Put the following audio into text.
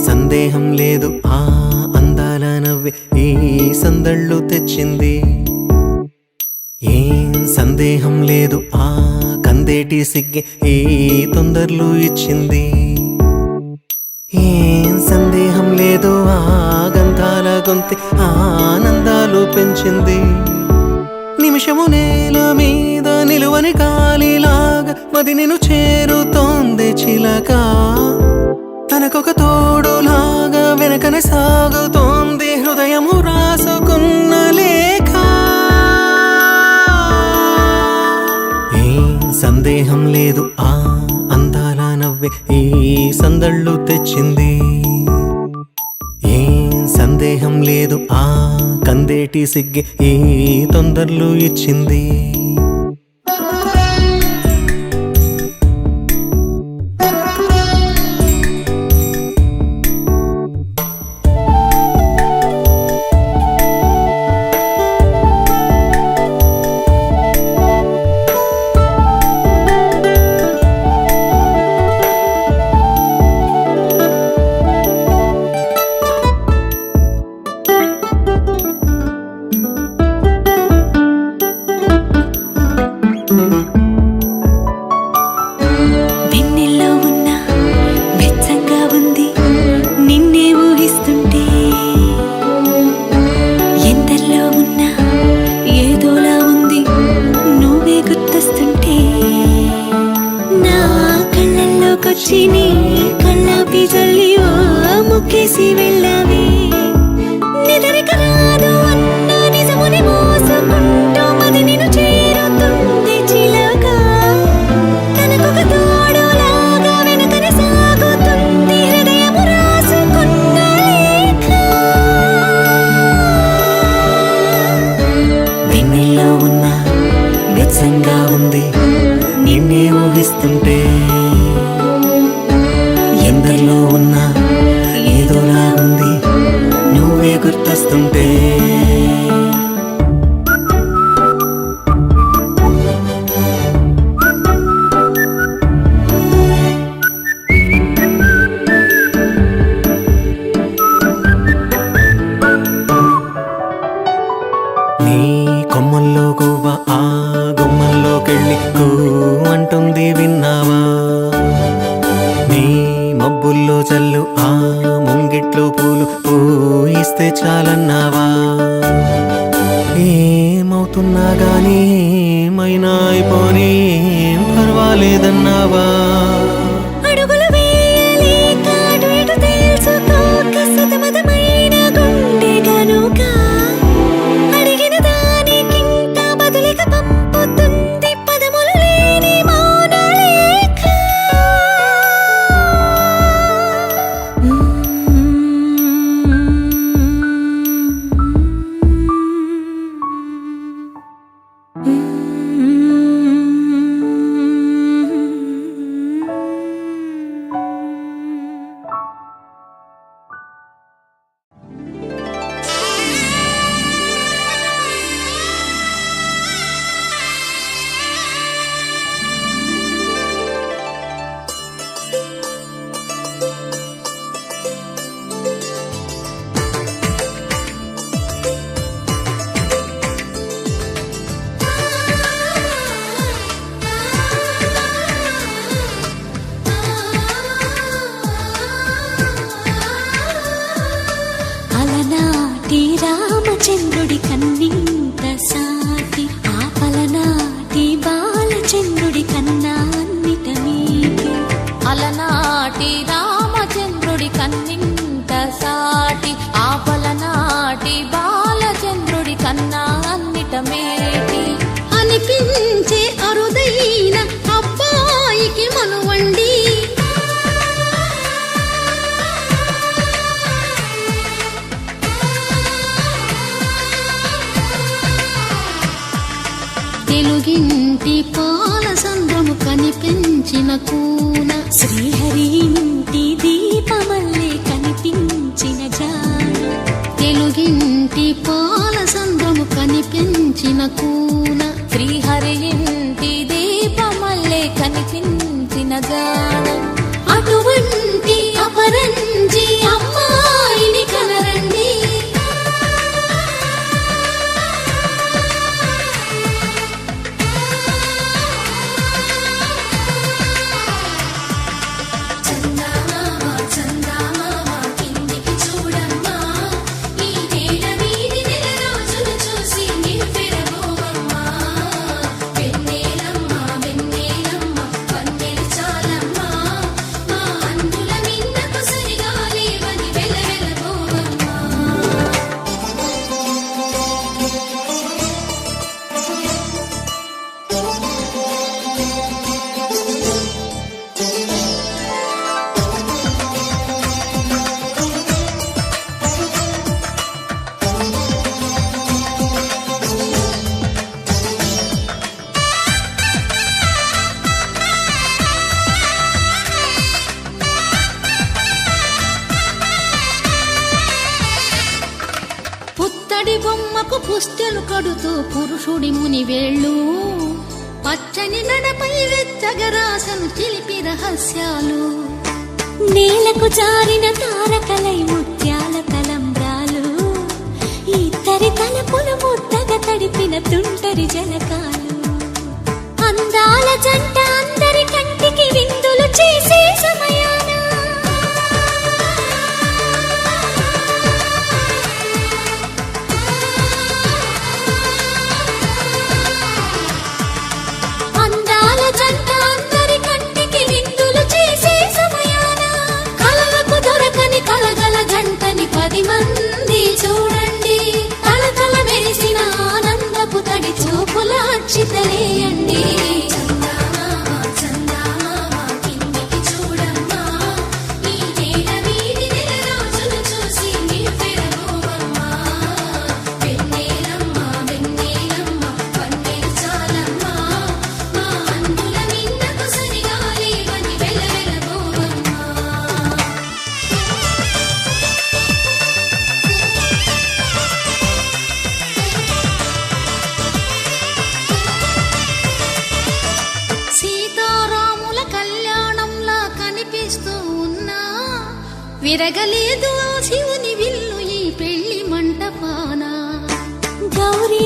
సందేహం లేదు ఆ అందాల నవ్వే ఈ సందళ్ళు తెచ్చింది. ఏం సందేహం లేదు ఆ కందేటి సిగ్గే ఈ తొందరలు ఇచ్చింది. ఏం సందేహం లేదు ఆ గంధాల గొంతి ఆనందాలు పెంచింది. నిమిషము నేల మీద నిలువని గాలిలాగా మది నిన్ను చేరుతోంది చిలక. తనకొక తోడులాగా వెనకనే సాగుతోంది హృదయము రాసుకున్న లేఖ. ఏం సందేహం లేదు ఆ అందాల నవ్వే ఈ సందళ్ళు తెచ్చింది. ఏం సందేహం లేదు ఆ కందేటి సిగ్గే ఈ తొందరలు ఇచ్చింది. వెన్నెల్లో ఉన్న వెచ్చంగా ఉంది నిన్నే ఊహిస్తుంటే. ఎందల్లో ఉన్న ఏదోలా ఉంది నువ్వే గుర్తొస్తుంటే. నా కళ్ళల్లోకొచ్చి నీ కళ్ళాపి జల్లి ఓ ముక్కేసి వెళ్ళావే. నిదరిక రాదు అన్న నిజముని మోసుకుంటూ మది నిన్ను చేరుతుంది చిలక. తనకొక తోడులాగా వెనకనే సాగుతుంది హృదయము రాసుకున్న లేఖ. వెన్నెల్లో ఉన్న వెచ్చంగా ఉంది నిన్నే ఊహిస్తుంటే. ఎందరిలో ఉన్న ఏదోలా ఉంది నువ్వే గుర్తొస్తుంటే. నీ కొమ్మల్లో గువ్వ ఆ గుమ్మల్లోకెళ్ళి కూ అంటుంది విన్నావా. నీ మబ్బుల్లో చల్లు ఆ ముంగిట్లో పూలు పూయిస్తే చాలన్నావా. ఏమవుతున్నా గానీ ఏమైనా అయిపోనీ ఏం పర్వాలేదన్నావా. అడుగులు వేయలేక అటు ఇటు తెలుసుకోక సతమతమైన గుండె గనుక అడిగిన దానికింకా బదులిక పంపుతుంది పదములు లేని మౌన లేఖ. అలనాటి రామచంద్రుడి కన్నింత సాటి ఆపలనాటి బాలచంద్రుడి కన్నా అన్నిట మీటి. అలనాటి రామచంద్రుడి కన్నింత సాటి ఆపలనాటి బాలచంద్రుడి కన్నా అన్నిట మేటి. అనిపించే అరుదైన అబ్బాయికి మనువండి. తెలుగింటి పాల సంద్రము కనిపించిన కూన శ్రీహరి ఇంటి దీపమల్ల కూన కూన శ్రీహరి ఇంటి దీపమల్లే కనిపించిన గానం అటువంటి అపరంజి అమ్మాయిని కనరండి. చందమామ చందమామ కిందికి చూడమ్మా, ఈ నేల మీది నెల రోజులు చూసి నివ్వెరబోవమ్మా. వెన్నెలమ్మ వెన్నెలమ్మ వన్నెలు చాలమ్మా, మా అందుల మిన్నకు సరిగా లేవని వెలవెలబోవమ్మా. పుత్తడి బొమ్మకు పుస్తెలు కడుతూ పురుషుడి ముని వేళ్ళు, పచ్చని నడపై వెచ్చగరాసను చిలిపి రహస్యాలు. నేలకు జారిన తారకలై ముత్యాల తలంబ్రాలు, ఇద్దరి తలపులు ముద్దగా తడిపిన తుంటరి జలకాలు. అందాల జంట అందరి కంటికి విందులు చేసే సమయాన అందాల జంట అందరి కంటికి విందులు చేసే సమయాన కలలకు దొరకని కలగల జంటని 10 మంది చూడండి. తలతల మెరిసిన ఆనందపు తడి చూపుల అక్షితలేయండి. చందమామ చందమామ కిందికి చూడమ్మా, ఈ నేల మీది నెల రోజులు చూసి నివ్వెరబోవమ్మా. వెన్నెలమ్మ వెన్నెలమ్మ వన్నెలు చాలమ్మా, మా అందుల మిన్నకు సరిగా లేవని వెలవెలబోవమ్మా. సీతారాముల కళ్యాణంలా కనిపిస్తూ ఉన్నా, విరగలేదు ఆ శివుని విల్లు ఈ పెళ్లి మంటపాన. గౌరీ